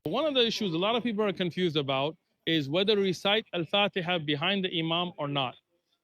One of the issues a lot of people are confused about is whether recite Al-Fatiha behind the Imam or not.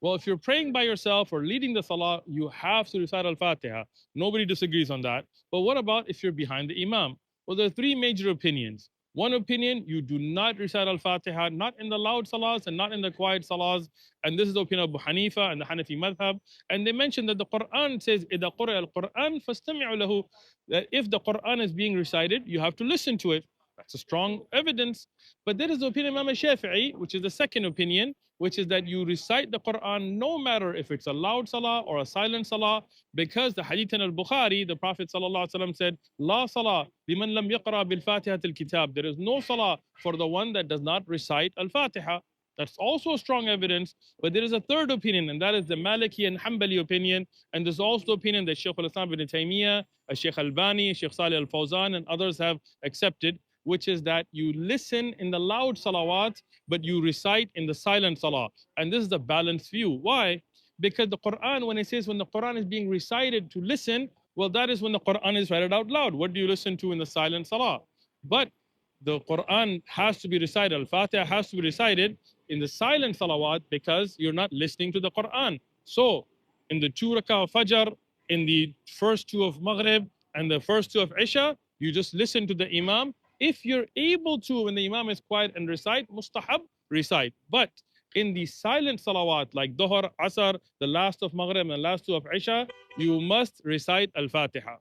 Well, if you're praying by yourself or leading the Salah, you have to recite Al-Fatiha. Nobody disagrees on that. But what about if you're behind the Imam? Well, there are three major opinions. One opinion, you do not recite Al-Fatiha, not in the loud salahs and not in the quiet salahs. And this is the opinion of Abu Hanifa and the Hanafi madhab. And they mention that the Quran says, إِذَا قُرِئَ الْقُرْآنُ فَاسْتَمِعُوا لَهُ, that if the Quran is being recited, you have to listen to it. That's a strong evidence. But there is the opinion of Imam Shafi'i, which is the second opinion, which is that you recite the Quran no matter if it's a loud salah or a silent salah, because the hadith in al-Bukhari, the Prophet ﷺ said, La salah liman lam yaqra bil Fatiha al kitab. There is no salah for the one that does not recite al-Fatiha. That's also strong evidence. But there is a third opinion, and that is the Maliki and Hanbali opinion. And there's also the opinion that Shaykh al-Islam ibn Taymiyyah, Shaykh Albani, Shaykh Salih al-Fawzan, and others have accepted, which is that you listen in the loud salawat, but you recite in the silent salah. And this is the balanced view. Why? Because the Quran, when it says when the Quran is being recited to listen, well, that is when the Quran is read out loud. What do you listen to in the silent salah? But the Quran has to be recited, Al-Fatiha has to be recited in the silent salawat because you're not listening to the Quran. So, in the 2 rak'ah of Fajr, in the first 2 of Maghrib, and the first 2 of Isha, you just listen to the Imam. If you're able to, when the Imam is quiet, and recite, mustahab, recite. But in the silent salawat, like Dhuhr, Asr, the last of Maghrib, and the last 2 of Isha, you must recite Al-Fatiha.